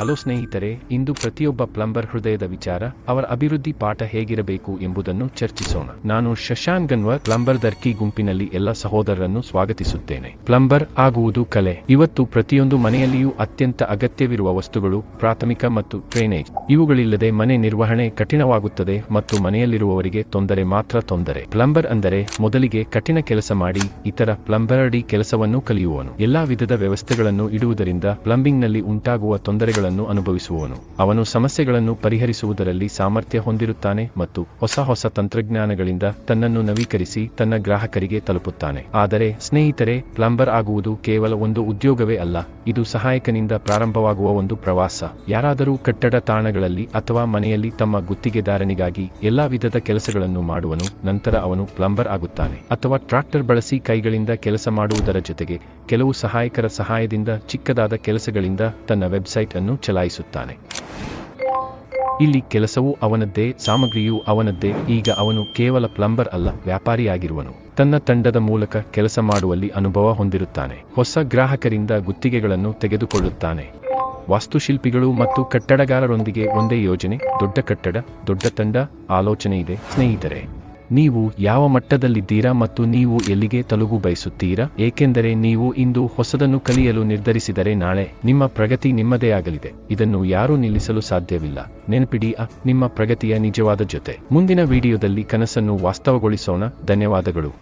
Hello ಸ್ನೇಹಿತರೆ, ಇಂದು ಪ್ರತಿಯೊಬ್ಬ plumber ಹೃದಯದ ವಿಚಾರ, ಅವರ ಅಭಿವೃದ್ಧಿ ಪಾಠ ಹೇಗಿರಬೇಕು ಎಂಬುದನ್ನು ಚರ್ಚಿಸೋಣ. ನಾನು ಶಶಾಂಕ್ ಗನ್ವರ್, ಪ್ಲಂಬರ್ ದರ್ಕಿ ಗುಂಪಿನಲ್ಲಿ ಎಲ್ಲ ಸಹೋದರರನ್ನು ಸ್ವಾಗತಿಸುತ್ತೇನೆ. ಪ್ಲಂಬರ್ ಆಗುವುದು ಕಲೆ. ಇವತ್ತು ಪ್ರತಿಯೊಂದು ಮನೆಯಲ್ಲಿಯೂ ಅತ್ಯಂತ ಅಗತ್ಯವಿರುವ ವಸ್ತುಗಳು ಪ್ರಾಥಮಿಕ ಮತ್ತು ಡ್ರೈನೇಜ್. ಇವುಗಳಿಲ್ಲದೆ ಮನೆ ನಿರ್ವಹಣೆ ಕಠಿಣವಾಗುತ್ತದೆ ಮತ್ತು ಮನೆಯಲ್ಲಿರುವವರಿಗೆ ತೊಂದರೆ ಮಾತ್ರ ತೊಂದರೆ. ಪ್ಲಂಬರ್ ಅಂದರೆ ಮೊದಲಿಗೆ ಕಠಿಣ ಕೆಲಸ ಮಾಡಿ ಇತರ ಪ್ಲಂಬರ್ ಕೆಲಸವನ್ನು ಕಲಿಯುವನು. ಎಲ್ಲಾ ವಿಧದ ವ್ಯವಸ್ಥೆಗಳನ್ನು ಇಡುವುದರಿಂದ ಪ್ಲಂಬಿಂಗ್ನಲ್ಲಿ ಉಂಟಾಗುವ ತೊಂದರೆಗಳನ್ನು ಅನುಭವಿಸುವವನು. ಅವನು ಸಮಸ್ಯೆಗಳನ್ನು ಪರಿಹರಿಸುವುದರಲ್ಲಿ ಸಾಮರ್ಥ್ಯ ಹೊಂದಿರುತ್ತಾನೆ ಮತ್ತು ಹೊಸ ತಂತ್ರಜ್ಞಾನಗಳಿಂದ ತನ್ನನ್ನು ನವೀಕರಿಸಿ ತನ್ನ ಗ್ರಾಹಕರಿಗೆ ತಲುಪುತ್ತಾನೆ. ಆದರೆ ಸ್ನೇಹಿತರೆ, ಪ್ಲಂಬರ್ ಆಗುವುದು ಕೇವಲ ಒಂದು ಉದ್ಯೋಗವೇ ಅಲ್ಲ, ಇದು ಸಹಾಯಕನಿಂದ ಪ್ರಾರಂಭವಾಗುವ ಒಂದು ಪ್ರವಾಸ. ಯಾರಾದರೂ ಕಟ್ಟಡ ತಾಣಗಳಲ್ಲಿ ಅಥವಾ ಮನೆಯಲ್ಲಿ ತಮ್ಮ ಗುತ್ತಿಗೆದಾರನಿಗಾಗಿ ಎಲ್ಲಾ ವಿಧದ ಕೆಲಸಗಳನ್ನು ಮಾಡುವನು. ನಂತರ ಅವನು ಪ್ಲಂಬರ್ ಆಗುತ್ತಾನೆ. ಅಥವಾ ಟ್ರಾಕ್ಟರ್ ಬಳಸಿ ಕೈಗಳಿಂದ ಕೆಲಸ ಮಾಡುವುದರ ಜೊತೆಗೆ ಕೆಲವು ಸಹಾಯಕರ ಸಹಾಯದಿಂದ ಚಿಕ್ಕದಾದ ಕೆಲಸಗಳಿಂದ ತನ್ನ ವೆಬ್ಸೈಟ್ ಅನ್ನು ಚಲಾಯಿಸುತ್ತಾನೆ. ಇಲ್ಲಿ ಕೆಲಸವು ಅವನದ್ದೇ, ಸಾಮಗ್ರಿಯೂ ಅವನದ್ದೇ. ಈಗ ಅವನು ಕೇವಲ ಪ್ಲಂಬರ್ ಅಲ್ಲ, ವ್ಯಾಪಾರಿಯಾಗಿರುವನು. ತನ್ನ ತಂಡದ ಮೂಲಕ ಕೆಲಸ ಮಾಡುವಲ್ಲಿ ಅನುಭವ ಹೊಂದಿರುತ್ತಾನೆ. ಹೊಸ ಗ್ರಾಹಕರಿಂದ ಗುತ್ತಿಗೆಗಳನ್ನು ತೆಗೆದುಕೊಳ್ಳುತ್ತಾನೆ. ವಾಸ್ತುಶಿಲ್ಪಿಗಳು ಮತ್ತು ಕಟ್ಟಡಗಾರರೊಂದಿಗೆ ಒಂದೇ ಯೋಜನೆ, ದೊಡ್ಡ ಕಟ್ಟಡ, ದೊಡ್ಡ ತಂಡ, ಆಲೋಚನೆ ಇದೆ. ಸ್ನೇಹಿತರೆ, ನೀವು ಯಾವ ಮಟ್ಟದಲ್ಲಿದ್ದೀರಾ ಮತ್ತು ನೀವು ಎಲ್ಲಿಗೆ ತಲುಪು ಬಯಸುತ್ತೀರಾ? ಏಕೆಂದರೆ ನೀವು ಇಂದು ಹೊಸದನ್ನು ಕಲಿಯಲು ನಿರ್ಧರಿಸಿದರೆ ನಾಳೆ ನಿಮ್ಮ ಪ್ರಗತಿ ನಿಮ್ಮದೇ ಆಗಲಿದೆ. ಇದನ್ನು ಯಾರೂ ನಿಲ್ಲಿಸಲು ಸಾಧ್ಯವಿಲ್ಲ. ನೆನಪಿಡಿ, ನಿಮ್ಮ ಪ್ರಗತಿಯ ನಿಜವಾದ ಜೊತೆ. ಮುಂದಿನ ವಿಡಿಯೋದಲ್ಲಿ ಕನಸನ್ನು ವಾಸ್ತವಗೊಳಿಸೋಣ. ಧನ್ಯವಾದಗಳು.